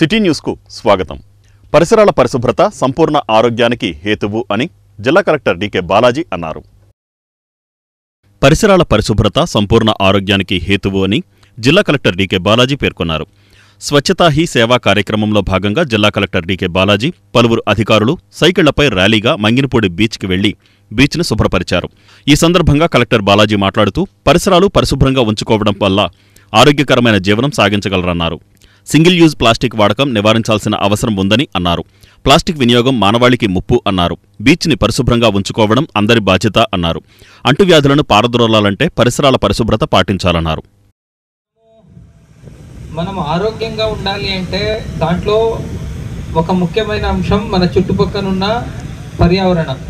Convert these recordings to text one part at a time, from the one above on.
City న్యూస్కు స్వాగతం. పరిసరాల పరిశుభ్రత సంపూర్ణ ఆరోగ్యానికి హేతువు అని జిల్లా కలెక్టర్ డీకే బాలాజీ అన్నారు. పరిసరాల పరిశుభ్రత సంపూర్ణ ఆరోగ్యానికి హేతువు అని జిల్లా కలెక్టర్ డీకే బాలాజీ పేర్కొన్నారు. స్వచ్ఛతా హీ సేవా కార్యక్రమంలో భాగంగా జిల్లా కలెక్టర్ డీకే బాలాజీ పలువురు అధికారులు సైకిళ్లపై ర్యాలీగా మంగినపూడి బీచ్కి వెళ్లి బీచ్ను శుభ్రపరిచారు. ఈ సందర్భంగా కలెక్టర్ బాలాజీ మాట్లాడుతూ పరిసరాలు పరిశుభ్రంగా ఉంచుకోవడం వల్ల ఆరోగ్యకరమైన జీవనం సాగించగలరన్నారు. సింగిల్ యూజ్ ప్లాస్టిక్ వాడకం నివారించాల్సిన అవసరం ఉందని అన్నారు. ప్లాస్టిక్ వినియోగం మానవాళికి ముప్పు అన్నారు. బీచ్ని పరిశుభ్రంగా ఉంచుకోవడం అందరి బాధ్యత అన్నారు. అంటువ్యాధులను పారద్రోలాలంటే పరిసరాల పరిశుభ్రత పాటించాలన్నారు. మనం ఆరోగ్యంగా ఉండాలి అంటే దాంట్లో ఒక ముఖ్యమైన అంశం మన చుట్టుపక్కనున్న పర్యావరణం.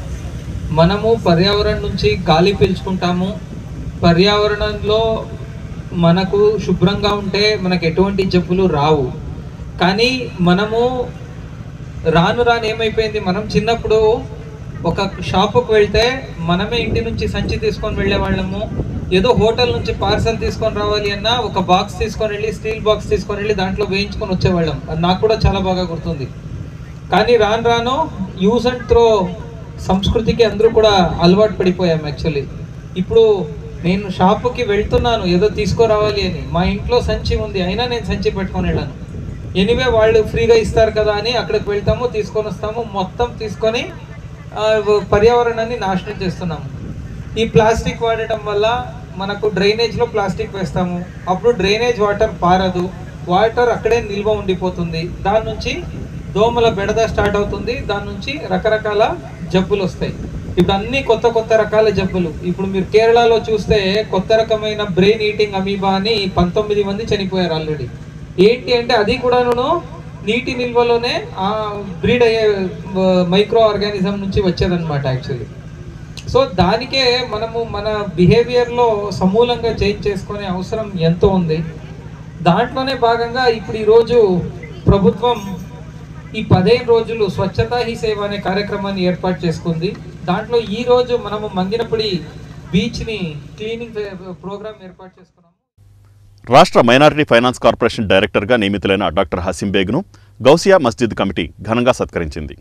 మనము పర్యావరణం నుంచి గాలి పీల్చుకుంటాము. పర్యావరణంలో మనకు శుభ్రంగా ఉంటే మనకు ఎటువంటి జబ్బులు రావు. కానీ మనము రాను ఏమైపోయింది, మనం చిన్నప్పుడు ఒక షాపుకు వెళ్తే మనమే ఇంటి నుంచి సంచి తీసుకొని వెళ్ళేవాళ్ళము. ఏదో హోటల్ నుంచి పార్సల్ తీసుకొని రావాలి అన్నా ఒక బాక్స్ తీసుకొని వెళ్ళి, స్టీల్ బాక్స్ తీసుకొని వెళ్ళి దాంట్లో వేయించుకొని వచ్చేవాళ్ళం. అది నాకు కూడా చాలా బాగా గుర్తుంది. కానీ రాను యూజ్ అండ్ త్రో సంస్కృతికి అందరూ కూడా అలవాటు పడిపోయాం. యాక్చువల్లీ ఇప్పుడు నేను షాపుకి వెళ్తున్నాను ఏదో తీసుకురావాలి అని, మా ఇంట్లో సంచి ఉంది అయినా నేను సంచి పెట్టుకొని వెళ్ళాను. ఎనీవే వాళ్ళు ఫ్రీగా ఇస్తారు కదా అని అక్కడికి వెళ్తాము, తీసుకొని వస్తాము, మొత్తం తీసుకొని పర్యావరణాన్ని నాశనం చేస్తున్నాము. ఈ ప్లాస్టిక్ వాడటం వల్ల మనకు డ్రైనేజ్లో ప్లాస్టిక్ వేస్తాము, అప్పుడు డ్రైనేజ్ వాటర్ పారదు, వాటర్ అక్కడే నిల్వ ఉండిపోతుంది. దాని నుంచి దోమల బెడద స్టార్ట్ అవుతుంది. దాని నుంచి రకరకాల జబ్బులు వస్తాయి. ఇప్పుడు అన్ని కొత్త రకాల జబ్బులు. ఇప్పుడు మీరు కేరళలో చూస్తే కొత్త రకమైన బ్రెయిన్ ఈటింగ్ అమీబా అని 19 మంది చనిపోయారు ఆల్రెడీ. ఏంటి అంటే అది కూడాను నీటి నిల్వలోనే బ్రీడ్ అయ్యే మైక్రో ఆర్గానిజం నుంచి వచ్చేదన్నమాట యాక్చువల్లీ. సో దానికే మనము మన బిహేవియర్లో సమూలంగా చేంజ్ చేసుకునే అవసరం ఎంతో ఉంది. దాంట్లోనే భాగంగా ఇప్పుడు ఈరోజు ప్రభుత్వం ఈ 15 రోజులు స్వచ్ఛతా హీ సేవ అనే కార్యక్రమాన్ని ఏర్పాటు చేసుకుంది. దాంట్లో ఈ రోజు మనము మంగినపూడి బీచ్ని క్లీనింగ్ ప్రోగ్రామ్ ఏర్పాటు చేసుకున్నాము. రాష్ట్ర మైనారిటీ ఫైనాన్స్ కార్పొరేషన్ డైరెక్టర్గా నియమితులైన డాక్టర్ హసీం బేగ్ను గౌసియా మస్జిద్ కమిటీ ఘనంగా సత్కరించింది.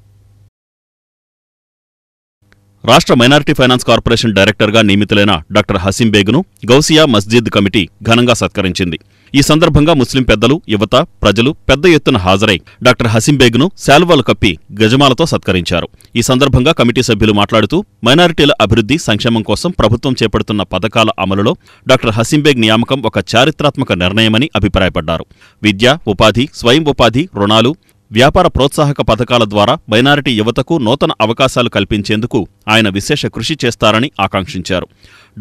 రాష్ట్ర మైనారిటీ ఫైనాన్స్ కార్పొరేషన్ డైరెక్టర్గా నియమితులైన డాక్టర్ హసీం బేగ్ను గౌసియా మస్జిద్ కమిటీ ఘనంగా సత్కరించింది. ఈ సందర్భంగా ముస్లిం పెద్దలు, యువత, ప్రజలు పెద్ద ఎత్తున హాజరై డాక్టర్ హసీం బేగ్ను శాల్వాలు కప్పి గజమాలతో సత్కరించారు. ఈ సందర్భంగా కమిటీ సభ్యులు మాట్లాడుతూ మైనారిటీల అభివృద్ధి, సంక్షేమం కోసం ప్రభుత్వం చేపడుతున్న పథకాల అమలులో డాక్టర్ హసీం బేగ్ నియామకం ఒక చారిత్రాత్మక నిర్ణయమని అభిప్రాయపడ్డారు. విద్య, ఉపాధి, స్వయం ఉపాధి, రుణాలు, వ్యాపార ప్రోత్సాహక పథకాల ద్వారా మైనారిటీ యువతకు నూతన అవకాశాలు కల్పించేందుకు ఆయన విశేష కృషి చేస్తారని ఆకాంక్షించారు.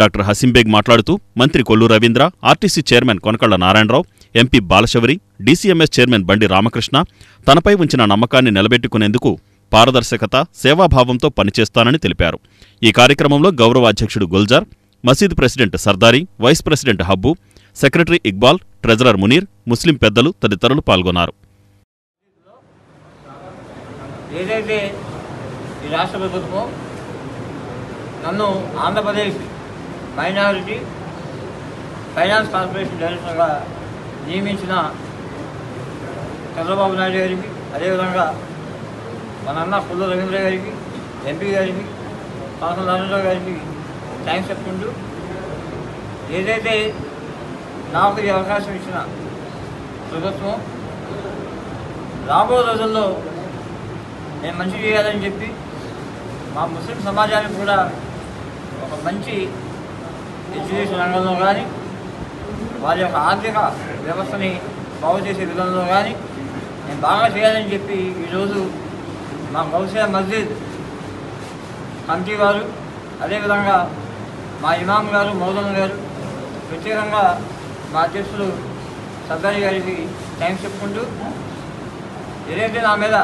డాక్టర్ హసీం బేగ్ మాట్లాడుతూ మంత్రి Kollu Ravindra, RTC chairman Konakalla Narayana Rao, MP Balashowry, DCMS chairman Bandi Ramakrishna తనపై ఉంచిన నమ్మకాన్ని నిలబెట్టుకునేందుకు పారదర్శకత, సేవాభావంతో పనిచేస్తానని తెలిపారు. ఈ కార్యక్రమంలో గౌరవ అధ్యక్షుడు గుల్జార్, మసీద్ president Sardari, vice president Habbu, secretary Iqbal, treasurer Munir, ముస్లిం పెద్దలు తదితరులు పాల్గొన్నారు. ఏదైతే ఈ రాష్ట్ర ప్రభుత్వం నన్ను ఆంధ్రప్రదేశ్ మైనారిటీ ఫైనాన్స్ కార్పొరేషన్ డైరెక్టర్గా నియమించిన చంద్రబాబు నాయుడు గారికి, అదేవిధంగా మన అన్న కొల్లు రవీంద్ర గారికి, ఎంపీ గారికి, కాసం రాజేంద్ర గారికి థ్యాంక్స్ చెప్పుకుంటూ, ఏదైతే నాకు ఈ అవకాశం ఇచ్చిన ప్రభుత్వం రాబోయే రోజుల్లో నేను మంచి చేయాలని చెప్పి మా ముస్లిం సమాజానికి కూడా ఒక మంచి ఎడ్యుకేషన్ రంగంలో కానీ, వారి యొక్క ఆర్థిక వ్యవస్థని బాగు చేసే విధానంలో కానీ నేను బాగా చేయాలని చెప్పి ఈరోజు మా గౌసియా మస్జిద్ కమిటీ వారు, అదేవిధంగా మా ఇమాం గారు, మౌలన్ గారు, ప్రత్యేకంగా మా అధ్యక్షులు సర్దారి గారికి థ్యాంక్స్ చెప్పుకుంటూ, ఏదైతే నా మీద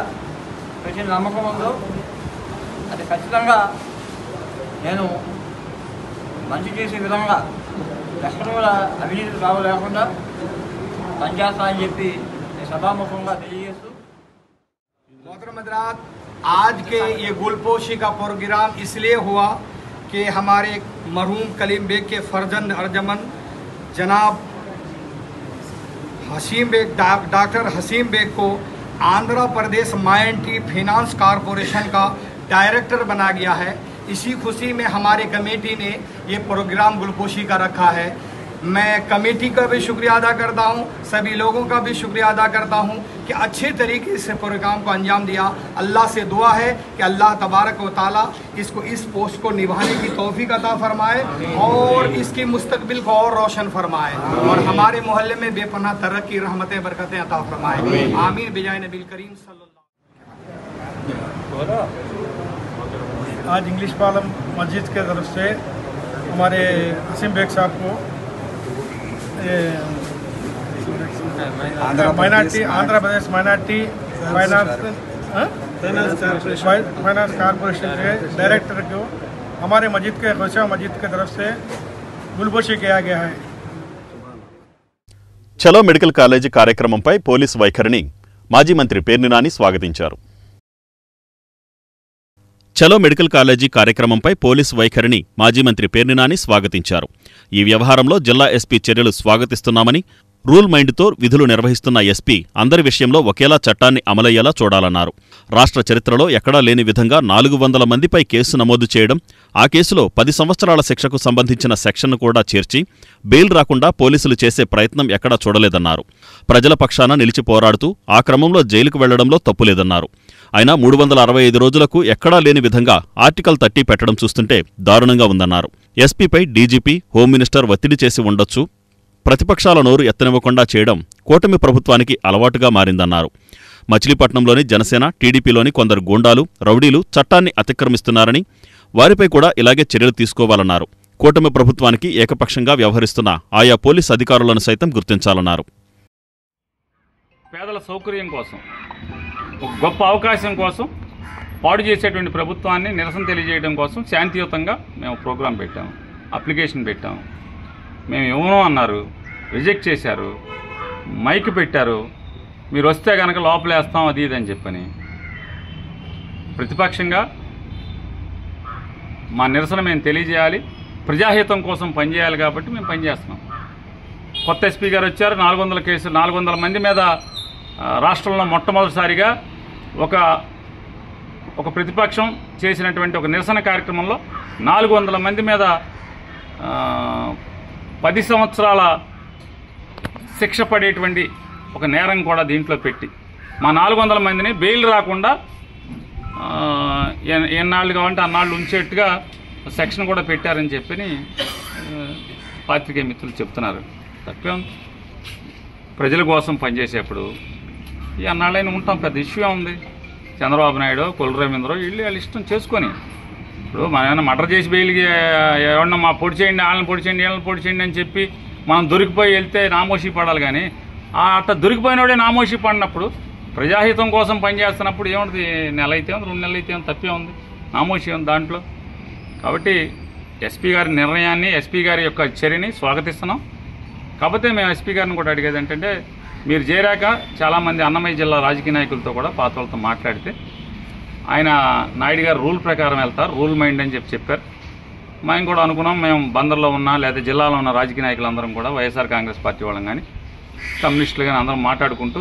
ప్రతి నమ్మకం ఉందో అది ఖచ్చితంగా నేను మంచి చేసే విధంగా ఎక్కడ కూడా అవినీతి కావు లేకుండా పనిచేస్తానని చెప్పి నేను సభాముఖంగా తెలియజేస్తూ, मोहतरम हज़रात, आज के ये गुलपोशी का प्रोग्राम इसलिए हुआ कि हमारे मरहूम कलीम बेग के फर्जंद अर्जमन जनाब हसीम बेग डॉक्टर हसीम बेग को Andhra Pradesh minority finance corporation का डायरेक्टर बना गया है। इसी खुशी में हमारे कमेटी ने ये प्रोग्राम गुलपोशी का रखा है। मैं कमेटी का भी शुक्रिया अदा करता हूँ, सभी लोगों का भी शुक्रिया अदा करता हूँ कि अच्छे तरीके से प्रोग्राम को अंजाम दिया। अल्लाह से दुआ है कि अल्लाह तबारक व ताला इसको इस पोस्ट को निभाने की तौफीक अता फरमाए और इसकी मुस्तकबिल को और रोशन फरमाए और हमारे मोहल्ले में बेपनाह तरक्की, रहमतें, बरकतें अता फरमाए। आमीन बिजाय नबी करीम सल्लल्लाहु। आज इंग्लिश पालम मस्जिद के तरफ से हमारे हसीम बेग साहब को Andhra Pradesh minority finance corporation के डायरेक्टर को हमारे मस्जिद के खुशिया मस्जिद की तरफ से गुलपोशी किया गया है। చలో మెడికల్ కాలేజీ కార్యక్రమంపై పోలీసు వైఖరిని మాజీ మంత్రి పేర్ని నాని స్వాగతించారు. చలో మెడికల్ కాలేజీ కార్యక్రమంపై పోలీసు వైఖరిని మాజీ మంత్రి పేర్ని నాని స్వాగతించారు. ఈ వ్యవహారంలో జిల్లా ఎస్పీ చర్యలు స్వాగతిస్తున్నామని, రూల్ మైండ్తో విధులు నిర్వహిస్తున్న ఎస్పీ అందరి విషయంలో ఒకేలా చట్టాన్ని అమలయ్యేలా చూడాలన్నారు. రాష్ట్ర చరిత్రలో ఎక్కడా లేని విధంగా 400 మందిపై కేసు నమోదు చేయడం, ఆ కేసులో 10 సంవత్సరాల శిక్షకు సంబంధించిన సెక్షన్ను కూడా చేర్చి బెయిల్ రాకుండా పోలీసులు చేసే ప్రయత్నం ఎక్కడా చూడలేదన్నారు. ప్రజల పక్షాన నిలిచి పోరాడుతూ ఆ క్రమంలో జైలుకు వెళ్లడంలో తప్పులేదన్నారు. అయినా 365 రోజులకు ఎక్కడా లేని విధంగా ఆర్టికల్ 30 పెట్టడం చూస్తుంటే దారుణంగా ఉందన్నారు. ఎస్పీపై డీజీపీ, హోం మినిస్టర్ ఒత్తిడి చేసి ఉండొచ్చు. ప్రతిపక్షాల నోరు ఎత్తనివ్వకుండా చేయడం కూటమి ప్రభుత్వానికి అలవాటుగా మారిందన్నారు. మచిలీపట్నంలోని జనసేన, టీడీపీలోని కొందరు గూండాలు, రౌడీలు చట్టాన్ని అతిక్రమిస్తున్నారని, వారిపై కూడా ఇలాగే చర్యలు తీసుకోవాలన్నారు. కూటమి ప్రభుత్వానికి ఏకపక్షంగా వ్యవహరిస్తున్న ఆయా పోలీస్ అధికారులను సైతం గుర్తించాలన్నారు. పేదల సౌకర్యం కోసం, ఒక గొప్ప అవకాశం కోసం పాడు చేసేటువంటి ప్రభుత్వాన్ని నిరసన తెలియజేయడం కోసం శాంతియుతంగా మేము ప్రోగ్రాం పెట్టాము, అప్లికేషన్ పెట్టాము. మేము ఇవ్వను అన్నారు, రిజెక్ట్ చేశారు, మైక్ పెట్టారు, మీరు వస్తే కనుక లోపలేస్తాం అది ఇది అని చెప్పని. ప్రతిపక్షంగా మా నిరసన మేము తెలియజేయాలి, ప్రజాహితం కోసం పనిచేయాలి కాబట్టి మేము పనిచేస్తున్నాం. కొత్త ఎస్పీ గారు వచ్చారు, 400 కేసులు, 400 మంది మీద రాష్ట్రంలో మొట్టమొదటిసారిగా ఒక ప్రతిపక్షం చేసినటువంటి ఒక నిరసన కార్యక్రమంలో 400 మంది మీద 10 సంవత్సరాల శిక్ష పడేటువంటి ఒక నేరం కూడా దీంట్లో పెట్టి మా 400 మందిని బెయిల్ రాకుండా ఎన్నాళ్ళు కావాలంటే అన్నాళ్ళు ఉంచేట్టుగా సెక్షన్ కూడా పెట్టారని చెప్పని పాత్రికేయ మిత్రులు చెప్తున్నారు. తప్పేం, ప్రజల కోసం పనిచేసేప్పుడు ఈ అన్నాళ్ళైనా ఉంటాం, పెద్ద ఇష్యూ ఉంది. చంద్రబాబు నాయుడు, కొల్లు రవీంద్ర వీళ్ళు వాళ్ళ ఇష్టం చేసుకొని, ఇప్పుడు మనం ఏమైనా మర్డర్ చేసి బెయిల్కి ఎవరన్నా మా పొడి చేయండి, వాళ్ళని పొడి చేయండి, వీళ్ళని పొడి చేయండి అని చెప్పి మనం దొరికిపోయి వెళ్తే నామోషి పడాలి. కానీ అట్లా దొరికిపోయినోడే నామోషి పడినప్పుడు, ప్రజాహితం కోసం పనిచేస్తున్నప్పుడు ఏముంటుంది, నెల అయితే ఉంది, 2 నెలలు అయితే ఉంది, తప్పే ఉంది, నామోషి ఉంది దాంట్లో. కాబట్టి ఎస్పీ గారి నిర్ణయాన్ని, ఎస్పీ గారి యొక్క చర్యని స్వాగతిస్తున్నాం. కాకపోతే మేము ఎస్పీ గారిని కూడా అడిగేది ఏంటంటే, మీరు చేరాక చాలామంది అన్నమయ్య జిల్లా రాజకీయ నాయకులతో కూడా పాత వాళ్ళతో మాట్లాడితే ఆయన నాయుడు గారు రూల్ ప్రకారం వెళ్తారు, రూల్ మైండ్ అని చెప్పారు. మేము కూడా అనుకున్నాం, మేము బందర్లో ఉన్న లేదా జిల్లాలో ఉన్న రాజకీయ నాయకులందరం కూడా వైఎస్ఆర్ కాంగ్రెస్ పార్టీ వాళ్ళం కానీ కమ్యూనిస్టులు కానీ అందరం మాట్లాడుకుంటూ,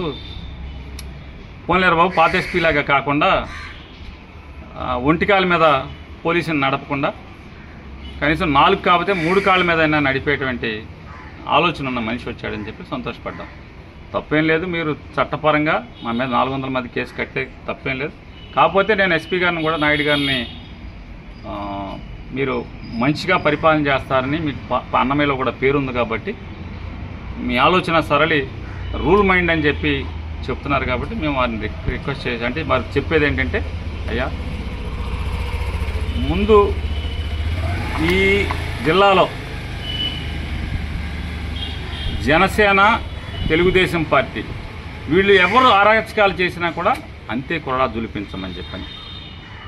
పోన్లేరు బాబు పాత ఎస్పీలాగా కాకుండా ఒంటికాల మీద పోలీసుని నడపకుండా కనీసం 4 కాకపోతే 3 కాళ్ళ మీద అయినా నడిపేటువంటి ఆలోచన ఉన్న మనిషి వచ్చాడని చెప్పి సంతోషపడ్డాం. తప్పేం లేదు, మీరు చట్టపరంగా మా మీద 400 మంది కేసు కట్టే తప్పేం లేదు. కాకపోతే నేను ఎస్పీ గారిని కూడా, నాయుడు గారిని, మీరు మంచిగా పరిపాలన చేస్తారని మీకు అన్నమయ్యలో కూడా పేరుంది కాబట్టి మీ ఆలోచన సరళి రూల్ మైండ్ అని చెప్పి చెప్తున్నారు కాబట్టి మేము వారిని రిక్వెస్ట్ చేసి, అంటే వారికి చెప్పేది ఏంటంటే, అయ్యా ముందు ఈ జిల్లాలో జనసేన, తెలుగుదేశం పార్టీ వీళ్ళు ఎవరు అరాచకాలు చేసినా కూడా అంతే కొరడా జులిపించమని చెప్పని.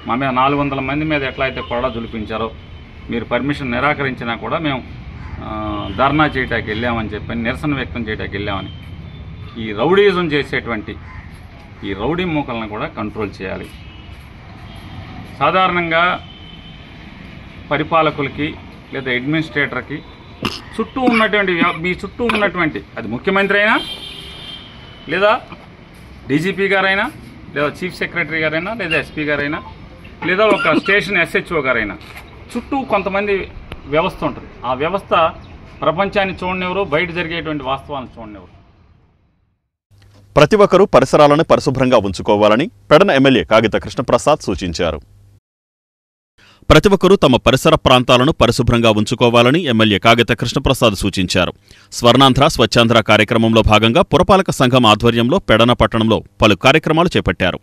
మా మీద 400 మంది మీద ఎట్లా అయితే కొరడా జులిపించారో, మీరు పర్మిషన్ నిరాకరించినా కూడా మేము ధర్నా చేయటానికి వెళ్ళామని చెప్పని, నిరసన వ్యక్తం చేయటానికి వెళ్ళామని. ఈ రౌడీజం చేసేటువంటి ఈ రౌడీ మూకలను కూడా కంట్రోల్ చేయాలి. సాధారణంగా పరిపాలకులకి లేదా అడ్మినిస్ట్రేటర్కి చుట్టూ ఉన్నటువంటి, మీ చుట్టూ ఉన్నటువంటి, అది ముఖ్యమంత్రి అయినా లేదా డీజీపీ గారైనా, లేదా చీఫ్ సెక్రటరీ గారైనా, లేదా ఎస్పీ గారైనా, లేదా ఒక స్టేషన్ SHO గారైనా చుట్టూ కొంతమంది వ్యవస్థ ఉంటుంది. ఆ వ్యవస్థ ప్రపంచాన్ని చూడనివ్వరు, బయట జరిగేటువంటి వాస్తవాలను చూడనివ్వరు. ప్రతి ఒక్కరూ పరిసరాలను పరిశుభ్రంగా ఉంచుకోవాలని పెడన ఎమ్మెల్యే కాగిత కృష్ణప్రసాద్ సూచించారు. ప్రతి ఒక్కరూ తమ పరిసర ప్రాంతాలను పరిశుభ్రంగా ఉంచుకోవాలని ఎమ్మెల్యే కాగిత కృష్ణప్రసాద్ సూచించారు. స్వర్ణాంధ్ర స్వచ్ఛాంధ్ర కార్యక్రమంలో భాగంగా పురపాలక సంఘం ఆధ్వర్యంలో పెడన పట్టణంలో పలు కార్యక్రమాలు చేపట్టారు.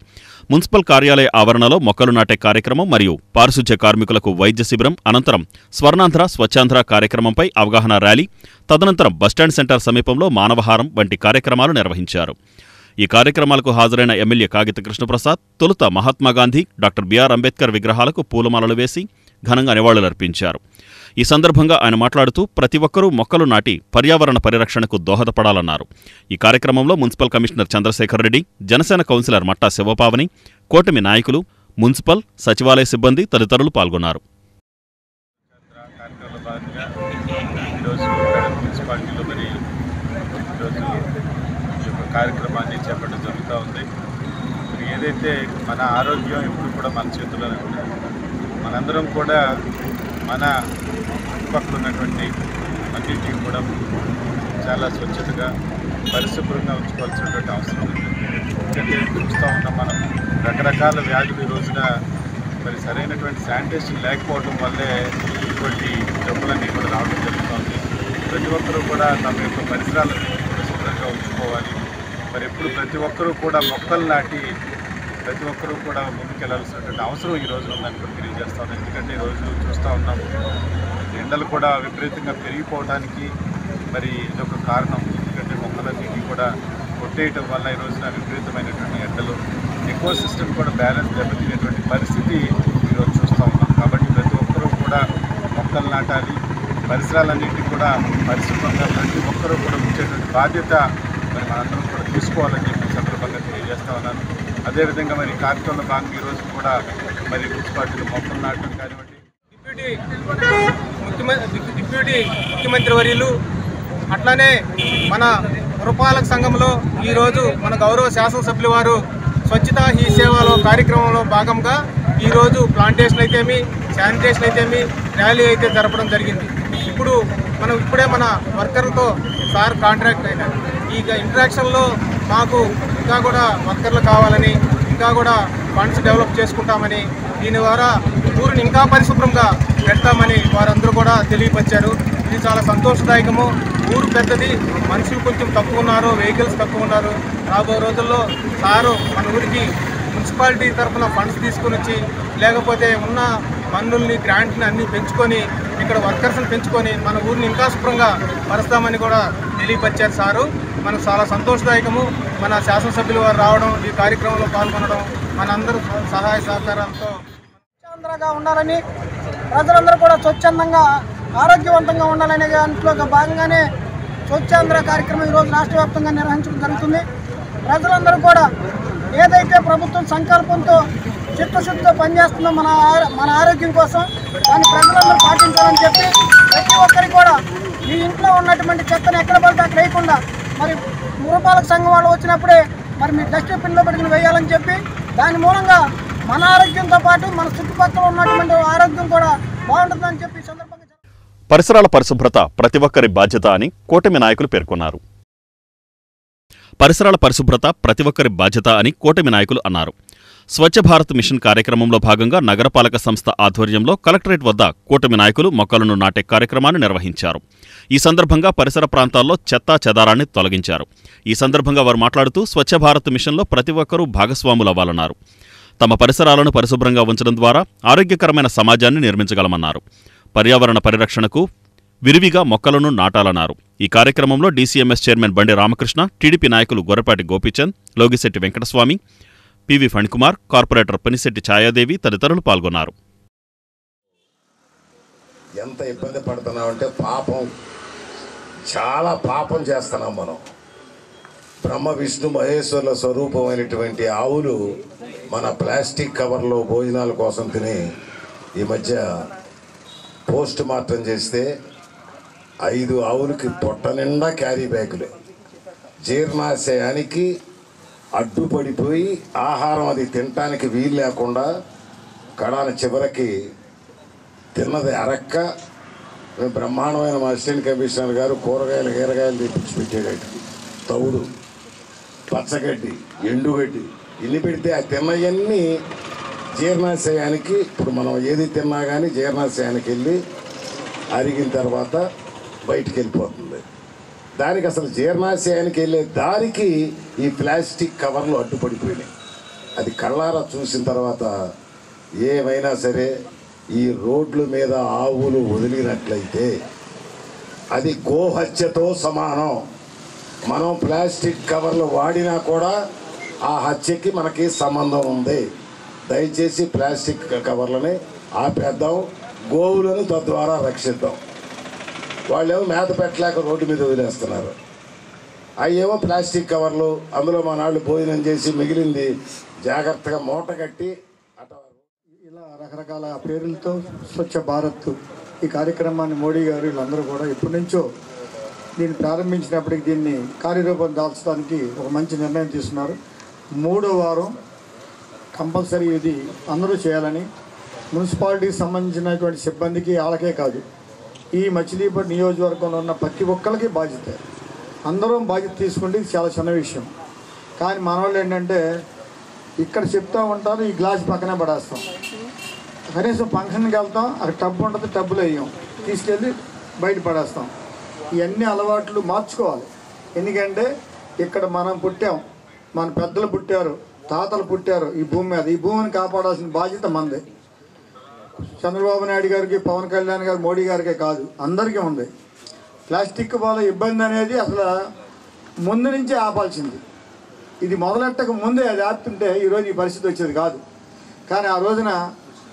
మున్సిపల్ కార్యాలయ ఆవరణలో మొక్కలు నాటే కార్యక్రమం మరియు పారిశుధ్య కార్మికులకు వైద్య శిబిరం, అనంతరం స్వర్ణాంధ్ర స్వచ్ఛాంధ్ర కార్యక్రమంపై అవగాహన ర్యాలీ, తదనంతరం బస్టాండ్ సెంటర్ సమీపంలో మానవహారం వంటి కార్యక్రమాలు నిర్వహించారు. ఈ కార్యక్రమాలకు హాజరైన ఎమ్మెల్యే కాగిత కృష్ణప్రసాద్ తొలుత మహాత్మాగాంధీ, డాక్టర్ బిఆర్ అంబేద్కర్ విగ్రహాలకు పూలమాలలు వేసి ఘనంగా నివాళులర్పించారు. ఈ సందర్భంగా ఆయన మాట్లాడుతూ ప్రతి ఒక్కరూ మొక్కలు నాటి పర్యావరణ పరిరక్షణకు దోహదపడాలన్నారు. ఈ కార్యక్రమంలో municipal commissioner Chandrasekhar Reddy, Janasena councillor Matta Sivapavani, కూటమి నాయకులు, మున్సిపల్, సచివాలయ సిబ్బంది తదితరులు పాల్గొన్నారు. కార్యక్రమాన్ని చేపట్టడం జరుగుతూ ఉంది. ఏదైతే మన ఆరోగ్యం ఎప్పుడు కూడా మన చేతుల్లోనే ఉంది. మనందరం కూడా మన చుట్టుపక్కల ఉన్నటువంటి అన్నింటినీ కూడా చాలా స్వచ్ఛతగా పరిశుభ్రంగా ఉంచుకోవాల్సినటువంటి అవసరం ఉంది. ఎందుకంటే చూస్తూ ఉన్నాం మనం రకరకాల వ్యాధులు ఈ రోజున మరి సరైనటువంటి శానిటేషన్ లేకపోవడం వల్లే ఇటువంటి జబ్బులన్నీ కూడా రావడం జరుగుతుంది. ప్రతి ఒక్కరూ కూడా తమ యొక్క పరిసరాలను శుభ్రంగా ఉంచుకోవాలి. మరి ఎప్పుడు ప్రతి ఒక్కరూ కూడా మొక్కలు నాటి ప్రతి ఒక్కరూ కూడా ముందుకెళ్లాల్సినటువంటి అవసరం ఈ రోజున ఉందని కూడా తెలియజేస్తాను. ఎందుకంటే ఈరోజు చూస్తూ ఉన్నాం ఎండలు కూడా విపరీతంగా పెరిగిపోవడానికి మరి ఇదొక కారణం. ఎందుకంటే మొక్కలన్నింటినీ కూడా కొట్టేయటం వల్ల ఈ రోజున విపరీతమైనటువంటి ఎండలు, ఎకో సిస్టమ్ కూడా బ్యాలెన్స్ దెబ్బతినేటువంటి పరిస్థితి ఈరోజు చూస్తూ ఉన్నాం. కాబట్టి ప్రతి ఒక్కరూ కూడా మొక్కలు నాటాలి, పరిసరాలన్నింటినీ కూడా పరిశుభ్రంగా ప్రతి ఒక్కరూ కూడా ఉంచేటువంటి బాధ్యత మరి మనందరం కూడా తీసుకోవాలని చెప్పి సందర్భంగా తెలియజేస్తా ఉన్నాను. అదేవిధంగా మరి కార్యక్రమంలో భాగంగా ఈరోజు కూడా మరి మున్సిపాలిటీలో మొక్కలు నాటడం కానివ్వండి, డిప్యూటీ ముఖ్యమంత్రి వర్యులు అట్లానే మన పురపాలక సంఘంలో ఈరోజు మన గౌరవ శాసనసభ్యుల వారు స్వచ్ఛతా హీ సేవలో కార్యక్రమంలో భాగంగా ఈరోజు ప్లాంటేషన్ అయితేమి, శానిటేషన్ అయితేమి, ర్యాలీ అయితే జరపడం జరిగింది. ఇప్పుడే మన వర్కర్లతో సార్ కాంట్రాక్ట్ అయినారు. ఈ ఇంటరాక్షన్లో మాకు ఇంకా కూడా వర్కర్లు కావాలని, ఇంకా కూడా ఫండ్స్ డెవలప్ చేసుకుంటామని, దీని ద్వారా ఊరిని ఇంకా పరిశుభ్రంగా పెడతామని వారందరూ కూడా తెలియపరిచారు. ఇది చాలా సంతోషదాయకము. ఊరు పెద్దది, మనుషులు కొంచెం తక్కువ ఉన్నారు, వెహికల్స్ తక్కువ ఉన్నారు. రాబోయే రోజుల్లో సారు మన ఊరికి మున్సిపాలిటీ తరఫున ఫండ్స్ తీసుకుని వచ్చి, లేకపోతే ఉన్న పన్నుల్ని, గ్రాంట్ని అన్నీ పెంచుకొని, ఇక్కడ వర్కర్స్ని పెంచుకొని మన ఊరిని ఇంకా శుభ్రంగా పరుస్తామని కూడా తెలియపరిచారు సారు. మనకు చాలా సంతోషదాయకము. మన శాసనసభ్యులు వారు రావడం, ఈ కార్యక్రమంలో పాల్గొనడం, మనందరూ సహాయ సహకారాలతో స్వచ్ఛందంగా ఉండాలని, ప్రజలందరూ కూడా స్వచ్ఛందంగా ఆరోగ్యవంతంగా ఉండాలనే దాంట్లో భాగంగానే స్వచ్ఛాంధ్ర కార్యక్రమం ఈరోజు రాష్ట్ర వ్యాప్తంగా నిర్వహించడం జరుగుతుంది. ప్రజలందరూ కూడా ఏదైతే ప్రభుత్వం సంకల్పంతో చిత్తశుద్ధితో పనిచేస్తుందో మన ఆరోగ్యం కోసం, దాన్ని ప్రజలందరూ పాటించాలని చెప్పి ప్రతి ఒక్కరికి కూడా మీ ఇంట్లో ఉన్నటువంటి చెత్తను ఎక్కడ పడితే అక్కడ వేయకుండా, మరి పురపాలక సంఘం వాళ్ళు వచ్చినప్పుడే మరి మీ డస్ట్బిన్లో పెట్టుకుని వేయాలని చెప్పి, దాని మూలంగా మన ఆరోగ్యంతో పాటు మన చుట్టుపక్కల ఉన్నటువంటి ఆరోగ్యం కూడా బాగుంటుందని చెప్పి సందర్భంగా పరిసరాల పరిశుభ్రత ప్రతి ఒక్కరి బాధ్యత అని కూటమి నాయకులు పేర్కొన్నారు. పరిసరాల పరిశుభ్రత ప్రతి ఒక్కరి బాధ్యత అని కూటమి నాయకులు అన్నారు. స్వచ్ఛ భారత్ మిషన్ కార్యక్రమంలో భాగంగా నగరపాలక సంస్థ ఆధ్వర్యంలో కలెక్టరేట్ వద్ద కూటమి నాయకులు మొక్కలను నాటే కార్యక్రమాన్ని నిర్వహించారు. ఈ సందర్భంగా పరిసర ప్రాంతాల్లో చెత్తా చెదారాన్ని తొలగించారు. ఈ సందర్భంగా వారు మాట్లాడుతూ స్వచ్ఛ భారత్ మిషన్లో ప్రతి ఒక్కరూ భాగస్వాములవ్వాలన్నారు. తమ పరిసరాలను పరిశుభ్రంగా ఉంచడం ద్వారా ఆరోగ్యకరమైన సమాజాన్ని నిర్మించగలమన్నారు. పర్యావరణ పరిరక్షణకు విరివిగా మొక్కలను నాటాలన్నారు. ఈ కార్యక్రమంలో DCMS chairman Bandi Ramakrishna, TDP నాయకులు గొర్రపాటి గోపీచంద్, లోగిశెట్టి వెంకటస్వామి, పివి ఫణికుమార్, కార్పొరేటర్ పనిశెట్టి ఛాయాదేవి తదితరులు పాల్గొన్నారు. ఎంత ఇబ్బంది పడుతున్నామంటే పాపం, చాలా పాపం చేస్తున్నాం మనం. బ్రహ్మ విష్ణు మహేశ్వరుల స్వరూపమైనటువంటి ఆవులు మన ప్లాస్టిక్ కవర్లో భోజనాల కోసం తిని ఈ మధ్య పోస్ట్ మార్టం చేస్తే 5 ఆవులకి పొట్ట నిండా క్యారీ బ్యాగులే. జీర్ణాశయానికి అడ్డుపడిపోయి ఆహారం అది తినటానికి వీలు లేకుండా కడాన చివరికి తిన్నది అరక్క బ్రహ్మాండమైన మా అసిస్టెంట్ కమిషనర్ గారు కూరగాయలు తెప్పించి పెట్టాడు. తౌడు, పచ్చగడ్డి, ఎండుగడ్డి ఇన్ని పెడితే ఆ తిన్నవన్నీ జీర్ణాశయానికి, ఇప్పుడు మనం ఏది తిన్నా కానీ జీర్ణాశయానికి వెళ్ళి అరిగిన తర్వాత బయటికి వెళ్ళిపోతుంది. దానికి అసలు జీర్ణాశయానికి వెళ్ళే దారికి ఈ ప్లాస్టిక్ కవర్లు అడ్డుపడిపోయినాయి. అది కళ్ళారా చూసిన తర్వాత ఏమైనా సరే ఈ రోడ్ల మీద ఆవులు వదిలినట్లయితే అది గోహత్యతో సమానం. మనం ప్లాస్టిక్ కవర్లు వాడినా కూడా ఆ హత్యకి మనకి సంబంధం ఉంది. దయచేసి ప్లాస్టిక్ కవర్లని ఆపేద్దాం, గోవులను తద్వారా రక్షిద్దాం. వాళ్ళేమో మేత పెట్టలేక రోడ్డు మీద వదిలేస్తున్నారు. అవేమో ప్లాస్టిక్ కవర్లు, అందులో మా నాళ్ళు భోజనం చేసి మిగిలింది జాగ్రత్తగా మూట కట్టి ఇలా రకరకాల పేర్లతో స్వచ్ఛ భారత్ ఈ కార్యక్రమాన్ని మోడీ గారు వీళ్ళందరూ కూడా ఎప్పటి నుంచో దీన్ని ప్రారంభించినప్పటికీ దీన్ని కార్యరూపం దాల్చడానికి ఒక మంచి నిర్ణయం తీసుకున్నారు. 3వ వారం కంపల్సరీ ఇది అందరూ చేయాలని మున్సిపాలిటీకి సంబంధించినటువంటి సిబ్బందికి వాళ్ళకే కాదు, ఈ మచిలీపట్నం నియోజకవర్గంలో ఉన్న ప్రతి ఒక్కరికి బాధ్యత. అందరం బాధ్యత తీసుకుంటే ఇది చాలా చిన్న విషయం. కానీ మన వాళ్ళు ఏంటంటే ఇక్కడ చెప్తూ ఉంటారు, ఈ గ్లాస్ పక్కనే పడేస్తాం. కనీసం ఫంక్షన్కి వెళ్తాం, అక్కడ టబ్బు ఉంటుంది, టబ్బులో వేయం, తీసుకెళ్ళి బయట పడేస్తాం. ఇవన్నీ అలవాట్లు మార్చుకోవాలి. ఎందుకంటే ఇక్కడ మనం పుట్టాం, మన పెద్దలు పుట్టారు, తాతలు పుట్టారు ఈ భూమి మీద. ఈ భూమిని కాపాడాల్సిన బాధ్యత మనదే. చంద్రబాబు నాయుడు గారికి, పవన్ కళ్యాణ్ గారు, మోడీ గారికే కాదు, అందరికీ ఉంది. ప్లాస్టిక్ వల్ల ఇబ్బంది అనేది అసలు ముందు నుంచే ఆపాల్సింది. ఇది మొదలెట్టక ముందే అది ఆపుతుంటే ఈరోజు ఈ పరిస్థితి వచ్చేది కాదు. కానీ ఆ రోజున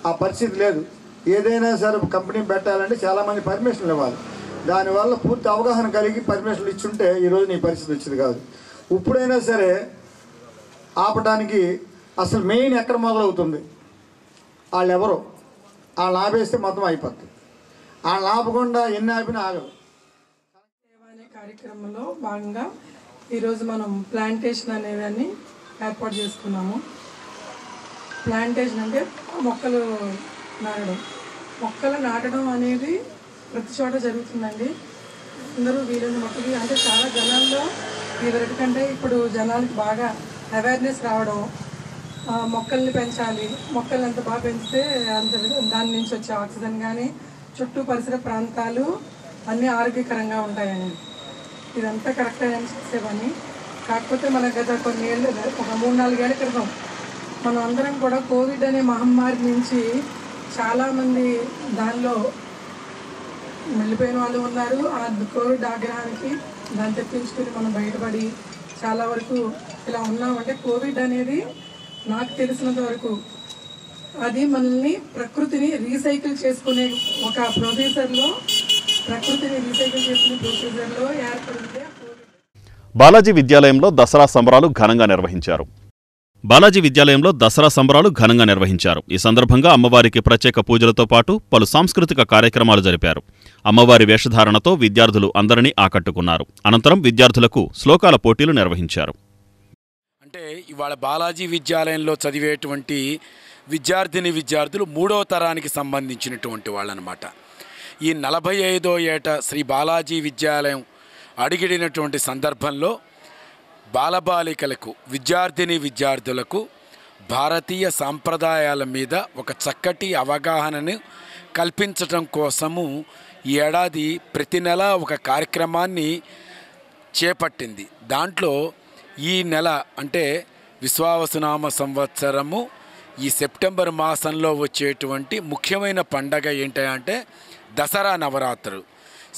ఆ పరిస్థితి లేదు. ఏదైనా సరే కంపెనీ పెట్టాలంటే చాలామంది పర్మిషన్లు ఇవ్వాలి. దానివల్ల పూర్తి అవగాహన కలిగి పర్మిషన్లు ఇచ్చుంటే ఈరోజు నీ పరిస్థితి వచ్చేది కాదు. ఇప్పుడైనా సరే ఆపడానికి అసలు మెయిన్ ఎక్కడ మొదలవుతుంది, వాళ్ళు ఎవరో వాళ్ళు ఆపేస్తే మొత్తం అయిపోద్ది. వాళ్ళు ఆపకుండా ఎన్ని ఆపినా ఆగదు. అనే కార్యక్రమంలో భాగంగా ఈరోజు మనం ప్లాంటేషన్ అనేదాన్ని ఏర్పాటు చేసుకున్నాము. ప్లాంటేషన్ అంటే మొక్కలు నాటడం. మొక్కలు నాటడం అనేది ప్రతి చోట జరుగుతుందండి. అందరూ వీలైన మొక్కలు అంటే చాలా జనాల్లో ఇదివరకు కంటే ఇప్పుడు జనాలకి బాగా అవేర్నెస్ రావడం, మొక్కల్ని పెంచాలి, మొక్కల్ని ఎంత బాగా పెంచితే అంత దాని నుంచి వచ్చే ఆక్సిజన్ కానీ చుట్టూ పరిసర ప్రాంతాలు అన్నీ ఆరోగ్యకరంగా ఉంటాయని ఇదంతా కరెక్ట్ అని చేసేవని. కాకపోతే మన గత కొన్ని ఏళ్ళు, ఒక 3-4 ఏళ్ల క్రితం మనం అందరం కూడా కోవిడ్ అనే మహమ్మారి నుంచి చాలామంది దానిలో వెళ్ళిపోయిన వాళ్ళు ఉన్నారు. ఆ కోవిడ్ ఆగ్రహానికి దాన్ని తెప్పించుకుని మనం బయటపడి చాలా వరకు ఇలా ఉన్నామంటే కోవిడ్ అనేది నాకు తెలిసినంత వరకు అది మనల్ని ప్రకృతిని రీసైకిల్ చేసుకునే ఒక ప్రొసీజర్లో ఏర్పడింది. బాలాజీ విద్యాలయంలో దసరా సంబరాలు ఘనంగా నిర్వహించారు. ఈ సందర్భంగా అమ్మవారికి ప్రత్యేక పూజలతో పాటు పలు సాంస్కృతిక కార్యక్రమాలు జరిపారు. అమ్మవారి వేషధారణతో విద్యార్థులు అందరినీ ఆకట్టుకున్నారు. అనంతరం విద్యార్థులకు శ్లోకాల పోటీలు నిర్వహించారు. అంటే ఇవాళ బాలాజీ విద్యాలయంలో చదివేటువంటి విద్యార్థులు 3వ తరానికి సంబంధించినటువంటి వాళ్ళనమాట. ఈ 45వ ఏట శ్రీ బాలాజీ విద్యాలయం అడిగిడినటువంటి సందర్భంలో బాలబాలికలకు, విద్యార్థులకు భారతీయ సాంప్రదాయాల మీద ఒక చక్కటి అవగాహనను కల్పించటం కోసము ఈ ఏడాది ప్రతి నెల ఒక కార్యక్రమాన్ని చేపట్టింది. దాంట్లో ఈ నెల అంటే విశ్వావసునామ సంవత్సరము ఈ సెప్టెంబర్ మాసంలో వచ్చేటువంటి ముఖ్యమైన పండగ ఏంటంటే దసరా నవరాత్రులు.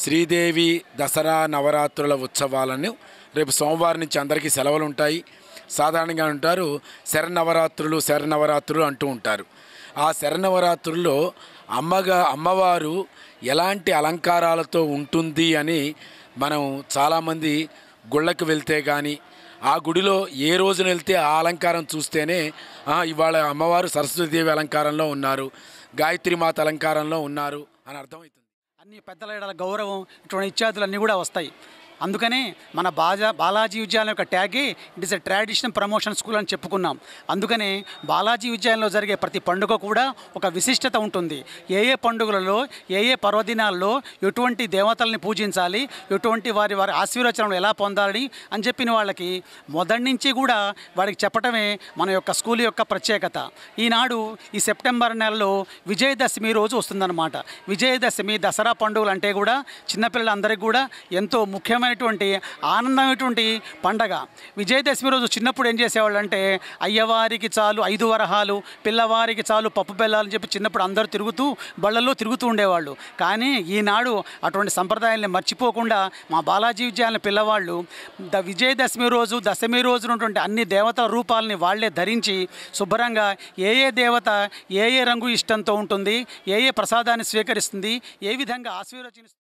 శ్రీదేవి దసరా నవరాత్రుల ఉత్సవాలను రేపు సోమవారం నుంచి అందరికీ సెలవులు ఉంటాయి. సాధారణంగా ఉంటారు శరన్నవరాత్రులు అంటూ ఉంటారు. ఆ శరన్నవరాత్రుల్లో అమ్మవారు ఎలాంటి అలంకారాలతో ఉంటుంది అని మనం చాలామంది గుళ్ళకు వెళ్తే కానీ ఆ గుడిలో ఏ రోజున వెళ్తే ఆ అలంకారం చూస్తేనే ఇవాళ అమ్మవారు సరస్వతీదేవి అలంకారంలో ఉన్నారు, గాయత్రీమాత అలంకారంలో ఉన్నారు అని అర్థమవుతుంది. అన్ని పెద్దల గౌరవం ఇటువంటి ఇత్యాదులు అన్నీ కూడా వస్తాయి. అందుకనే మన బాలాజీ విద్యాలయం యొక్క ట్యాగే it is a traditional promotion school అని చెప్పుకున్నాం. అందుకనే బాలాజీ విద్యాలయంలో జరిగే ప్రతి పండుగ కూడా ఒక విశిష్టత ఉంటుంది. ఏ ఏ పండుగలలో ఏ ఏ పర్వదినాల్లో ఎటువంటి దేవతల్ని పూజించాలి, ఎటువంటి వారి ఆశీర్వచనం ఎలా పొందాలి అని చెప్పిన వాళ్ళకి మొదటి నుంచి కూడా వారికి చెప్పటమే మన యొక్క స్కూల్ యొక్క ప్రత్యేకత. ఈనాడు ఈ సెప్టెంబర్ నెలలో విజయదశమి రోజు వస్తుందన్నమాట. విజయదశమి దసరా పండుగలు అంటే కూడా చిన్నపిల్లలందరికీ కూడా ఎంతో ముఖ్యమైనటువంటి ఆనందమైనటువంటి పండగ. విజయదశమి రోజు చిన్నప్పుడు ఏం చేసేవాళ్ళు అంటే అయ్యవారికి చాలు 5 వరహాలు, పిల్లవారికి చాలు పప్పు బెల్లాలు అని చెప్పి చిన్నప్పుడు అందరూ తిరుగుతూ బళ్ళల్లో తిరుగుతూ ఉండేవాళ్ళు. కానీ ఈనాడు అటువంటి సంప్రదాయాల్ని మర్చిపోకుండా మా బాలాజీ విద్యాలయం పిల్లవాళ్ళు విజయదశమి రోజు దశమి రోజు ఉన్నటువంటి అన్ని దేవతల రూపాలని వాళ్ళే ధరించి శుభ్రంగా ఏ ఏ దేవత ఏ ఏ రంగు ఇష్టంతో ఉంటుంది, ఏ ఏ ప్రసాదాన్ని స్వీకరిస్తుంది, ఏ విధంగా ఆశీర్వచనిస్తుంది.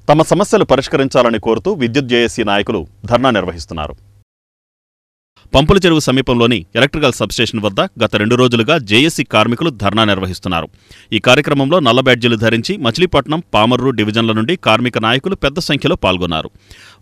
తమ సమస్యలు పరిష్కరించాలని కోరుతూ విద్యుత్ జేఏసీ నాయకులు ధర్నా నిర్వహిస్తున్నారు. పంపుల చెరువు సమీపంలోని ఎలక్ట్రికల్ సబ్స్టేషన్ వద్ద గత 2 రోజులుగా జేఏసీ కార్మికులు ధర్నా నిర్వహిస్తున్నారు. ఈ కార్యక్రమంలో నల్ల బ్యాడ్జీలు ధరించి మచిలీపట్నం, పామర్రు డివిజన్ల నుండి కార్మిక నాయకులు పెద్ద సంఖ్యలో పాల్గొన్నారు.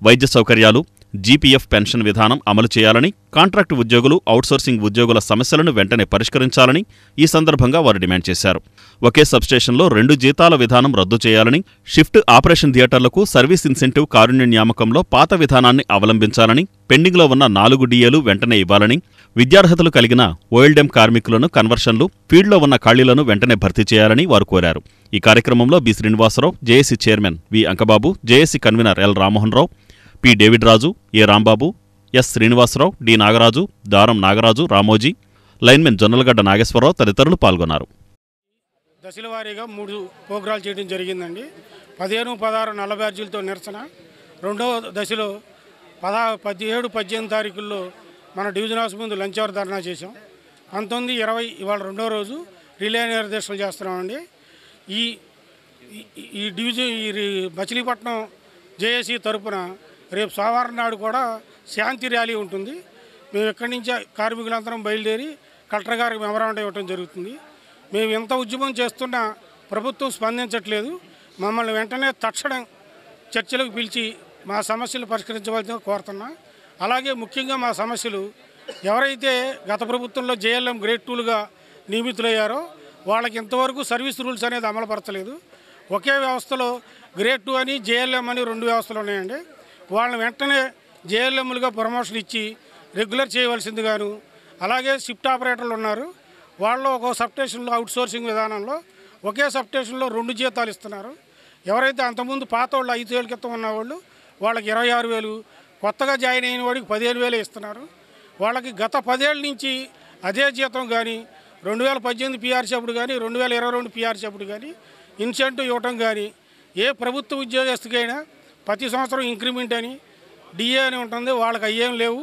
వైద్య సౌకర్యాలు, జీపీఎఫ్ పెన్షన్ విధానం అమలు చేయాలని, కాంట్రాక్టు ఉద్యోగులు, అవుట్సోర్సింగ్ ఉద్యోగుల సమస్యలను వెంటనే పరిష్కరించాలని ఈ సందర్భంగా వారు డిమాండ్ చేశారు. ఒకే సబ్స్టేషన్లో 2 జీతాల విధానం రద్దు చేయాలని, షిఫ్ట్ ఆపరేషన్ థియేటర్లకు సర్వీస్ ఇన్సెంటివ్ కారుణ్య నియామకంలో పాత విధానాన్ని అవలంబించాలని, పెండింగ్లో ఉన్న 4 డిఏలు వెంటనే ఇవ్వాలని, విద్యార్హతలు కలిగిన ఓఎల్డెం కార్మికులను కన్వర్షన్లు, ఫీల్డ్లో ఉన్న ఖాళీలను వెంటనే భర్తీ చేయాలని వారు కోరారు. ఈ కార్యక్రమంలో B Srinivasa Rao, JAC chairman V Ankababu, JAC convener L Rammohan Rao, P David Raju, A Rambabu, S Srinivasa Rao, D Nagaraju, Daram Nagaraju, Ramoji, lineman Jonnalagadda Nageswara Rao తదితరులు పాల్గొన్నారు. దశల వారీగా 3 ప్రోగ్రాలు చేయడం జరిగిందండి. 15, 16 నల్ల బ్యాడ్జీలతో నిరసన. రెండవ దశలో 17, 18 తారీఖుల్లో మన డివిజన్ హౌస్ ముందు లంచ్ అవర్ ధర్నా చేశాం. 19, 20 ఇవాళ రెండో రోజు రిలే నిర్దేశాలు చేస్తున్నామండి. ఈ డివిజన్ మచిలీపట్నం జేఏసీ తరపున రేపు సోమవారం నాడు కూడా శాంతి ర్యాలీ ఉంటుంది. మేము ఇక్కడి నుంచి కార్మికులందరం బయలుదేరి కలెక్టర్ గారికి మెమరాండం ఇవ్వడం జరుగుతుంది. మేము ఎంత ఉద్యమం చేస్తున్నా ప్రభుత్వం స్పందించట్లేదు. మమ్మల్ని వెంటనే తక్షణం చర్చలకు పిలిచి మా సమస్యలు పరిష్కరించవలసిందిగా కోరుతున్నా. అలాగే ముఖ్యంగా మా సమస్యలు ఎవరైతే గత ప్రభుత్వంలో జేఎల్ఎం గ్రేడ్ 2లుగా నియమితులయ్యారో వాళ్ళకి ఇంతవరకు సర్వీస్ రూల్స్ అనేది అమలుపరచలేదు. ఒకే వ్యవస్థలో గ్రేడ్ 2 అని జేఎల్ఎం అని 2 వ్యవస్థలు ఉన్నాయండి. వాళ్ళని వెంటనే జేఎల్ఎంలుగా ప్రమోషన్ ఇచ్చి రెగ్యులర్ చేయవలసిందిగాను, అలాగే షిఫ్ట్ ఆపరేటర్లు ఉన్నారు, వాళ్ళు ఒక సబ్స్టేషన్లో అవుట్సోర్సింగ్ విధానంలో ఒకే సబ్స్టేషన్లో 2 జీతాలు ఇస్తున్నారు. ఎవరైతే అంతకుముందు పాత వాళ్ళు 5 ఏళ్ళ క్రితం ఉన్నవాళ్ళు వాళ్ళకి 26,000, కొత్తగా జాయిన్ అయిన వాడికి 15,000 ఇస్తున్నారు. వాళ్ళకి గత 10 ఏళ్ళ నుంచి అదే జీతం కానీ 2018 పీఆర్సీ అప్పుడు కానీ 2022 పీఆర్సీ అప్పుడు కానీ ఇన్సెంటివ్ ఇవ్వటం కానీ, ఏ ప్రభుత్వ ఉద్యోగస్తుకైనా ప్రతి సంవత్సరం ఇంక్రిమెంట్ అని డిఏ అని ఉంటుంది, వాళ్ళకి అయ్యేం లేవు.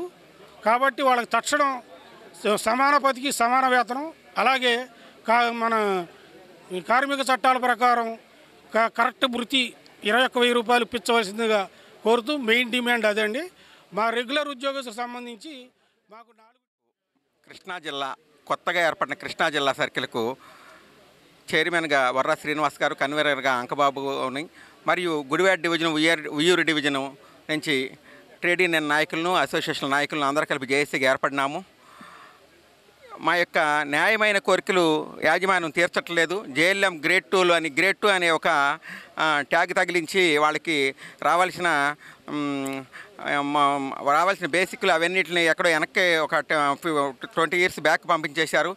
కాబట్టి వాళ్ళకి తక్షణం సమాన పతికి సమాన వేతనం, అలాగే మన కార్మిక చట్టాల ప్రకారం కరెక్ట్ వృత్తి 21,000 రూపాయలు ఇప్పించవలసిందిగా కోరుతూ మెయిన్ డిమాండ్ అదండి. మా రెగ్యులర్ ఉద్యోగస్తులకు సంబంధించి మాకు కృష్ణా జిల్లా కొత్తగా ఏర్పడిన కృష్ణా జిల్లా సర్కిల్కు చైర్మన్గా వర్రా శ్రీనివాస్ గారు, కన్వీనర్గా అంకబాబుని మరియు గుడివాడ డివిజన్, ఉయ్యూరు డివిజను నుంచి ట్రేడ్ యూనియన్ నాయకులను, అసోసియేషన్ నాయకులను అందరూ కలిపి జేఏసీగా ఏర్పడినాము. మా యొక్క న్యాయమైన కోరికలు యాజమాన్యం తీర్చట్లేదు. జేఎల్ఎం గ్రేడ్ 2 అని గ్రేడ్ 2 అనే ఒక ట్యాగ్ తగిలించి వాళ్ళకి రావాల్సిన బేసిక్లు అవన్నిటిని ఎక్కడో వెనక్కి ఒక 20 years బ్యాక్ పంపించేశారు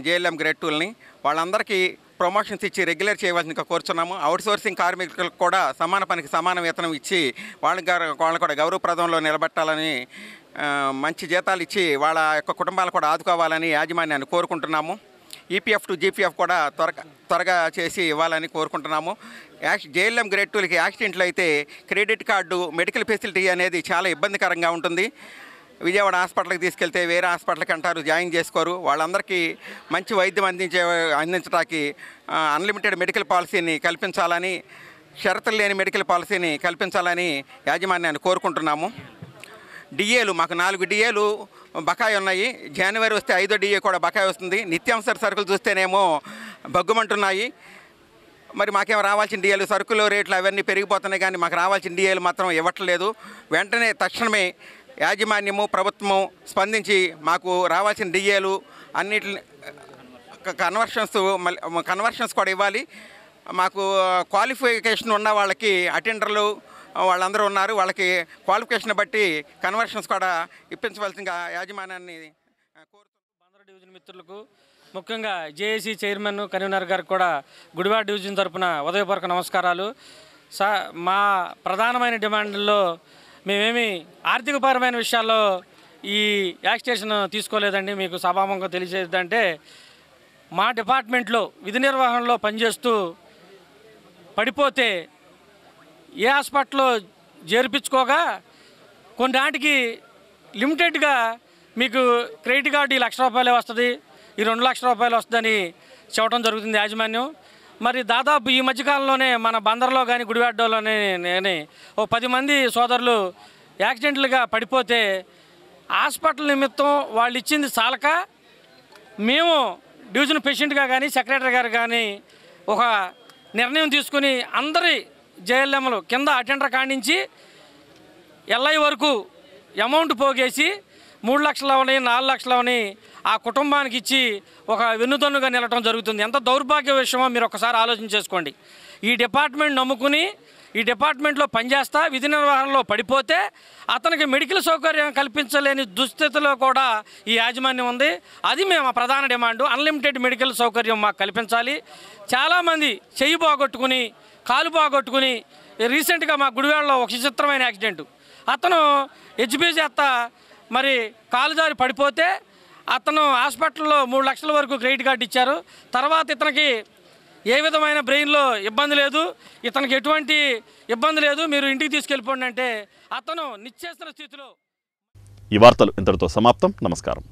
జేఎల్ఎం గ్రేడ్ 2లని. వాళ్ళందరికీ ప్రమోషన్స్ ఇచ్చి రెగ్యులర్ చేయవలసిందిగా కోరుచున్నాము. అవుట్సోర్సింగ్ కార్మికులకు కూడా సమాన పనికి సమాన వేతనం ఇచ్చి వాళ్ళని కూడా గౌరవప్రదంలో నిలబెట్టాలని, మంచి జీతాలు ఇచ్చి వాళ్ళ యొక్క కుటుంబాలు కూడా ఆదుకోవాలని యాజమాన్యాన్ని కోరుకుంటున్నాము. ఈపీఎఫ్ టు జీపీఎఫ్ కూడా త్వరగా చేసి ఇవ్వాలని కోరుకుంటున్నాము. జేఎల్ఎం గ్రేడ్ 2లకి యాక్సిడెంట్లు అయితే క్రెడిట్ కార్డు, మెడికల్ ఫెసిలిటీ అనేది చాలా ఇబ్బందికరంగా ఉంటుంది. విజయవాడ హాస్పిటల్కి తీసుకెళ్తే వేరే హాస్పిటల్కి అంటారు, జాయిన్ చేసుకోరు. వాళ్ళందరికీ మంచి వైద్యం అందించడానికి అన్లిమిటెడ్ మెడికల్ పాలసీని కల్పించాలని, షరతులు లేని మెడికల్ పాలసీని కల్పించాలని యాజమాన్యాన్ని కోరుకుంటున్నాము. డిఏలు మాకు 4 డిఏలు బకాయి ఉన్నాయి. జనవరి వస్తే 5వ డిఏ కూడా బకాయి వస్తుంది. నిత్యావసర సరుకులు చూస్తేనేమో బగ్గుమంటున్నాయి. మరి మాకేం రావాల్సిన డిఏలు, సరుకులు రేట్లు అవన్నీ పెరిగిపోతున్నాయి, కానీ మాకు రావాల్సిన డిఏలు మాత్రం ఇవ్వట్లేదు. వెంటనే తక్షణమే యాజమాన్యము, ప్రభుత్వము స్పందించి మాకు రావాల్సిన డిఏలు అన్నిటిని కన్వర్షన్స్ కూడా ఇవ్వాలి. మాకు క్వాలిఫికేషన్ ఉన్న వాళ్ళకి అటెండర్లు వాళ్ళందరూ ఉన్నారు. వాళ్ళకి క్వాలిఫికేషన్ బట్టి కన్వర్షన్స్ కూడా ఇప్పించవలసిందిగా యాజమాన్యాన్ని బందరు డివిజన్ మిత్రులకు, ముఖ్యంగా జేఏసీ చైర్మన్ కన్వీనర్ గారికి కూడా గుడివాడ డివిజన్ తరఫున ఉదయపూర్వక నమస్కారాలు. మా ప్రధానమైన డిమాండ్ల్లో మేమేమి ఆర్థికపరమైన విషయాల్లో ఈ యాక్సిడేషన్ తీసుకోలేదండి. మీకు సభాముఖంగా తెలియజేదంటే, మా డిపార్ట్మెంట్లో విధి నిర్వహణలో పనిచేస్తూ పడిపోతే ఏ హాస్పిటల్లో చేర్పించుకోగా కొన్నిటికి లిమిటెడ్గా మీకు క్రెడిట్ కార్డు 1 లక్ష రూపాయలే వస్తుంది, ఈ 2 లక్షల రూపాయలు వస్తుందని చెప్పడం జరుగుతుంది యాజమాన్యం. మరి దాదాపు ఈ మధ్యకాలంలోనే మన బందర్లో కానీ గుడివాడలోనే నేను 10 మంది సోదరులు యాక్సిడెంట్లుగా పడిపోతే హాస్పిటల్ నిమిత్తం వాళ్ళు ఇచ్చింది చాలక మేము డివిజన్ ప్రెసిడెంట్గా కానీ సెక్రటరీ గారు కానీ ఒక నిర్ణయం తీసుకుని అందరి జేఎల్ఎంలు కింద అటెండర్ కానించి ఎల్ఐ వరకు అమౌంట్ పోగేసి 3 లక్షలని 4 లక్షలని ఆ కుటుంబానికి ఇచ్చి ఒక వెన్నుదన్నుగా నిలవడం జరుగుతుంది. ఎంత దౌర్భాగ్య విషయమో మీరు ఒకసారి ఆలోచన చేసుకోండి. ఈ డిపార్ట్మెంట్ నమ్ముకుని ఈ డిపార్ట్మెంట్లో పనిచేస్తా విధి నిర్వహణలో పడిపోతే అతనికి మెడికల్ సౌకర్యం కల్పించలేని దుస్థితిలో కూడా ఈ యాజమాన్యం ఉంది. అది మేము ప్రధాన డిమాండ్. అన్లిమిటెడ్ మెడికల్ సౌకర్యం మాకు కల్పించాలి. చాలామంది చెయ్యి బాగొట్టుకుని, కాలు బాగొట్టుకుని, రీసెంట్గా మా గుడివాడలో ఒక విచిత్రమైన యాక్సిడెంట్. అతను హెచ్బీ చేత మరి కాలు జారి పడిపోతే అతను హాస్పిటల్లో 3 లక్షల వరకు క్రెడిట్ కార్డు ఇచ్చారు. తర్వాత ఇతనికి ఏ విధమైన బ్రెయిన్లో ఇబ్బంది లేదు, ఇతనికి ఎటువంటి ఇబ్బంది లేదు, మీరు ఇంటికి తీసుకెళ్ళిపోండి అంటే అతను నిశ్చేసిన స్థితిలో. ఈ వార్తలు ఇంతటితో సమాప్తం. నమస్కారం.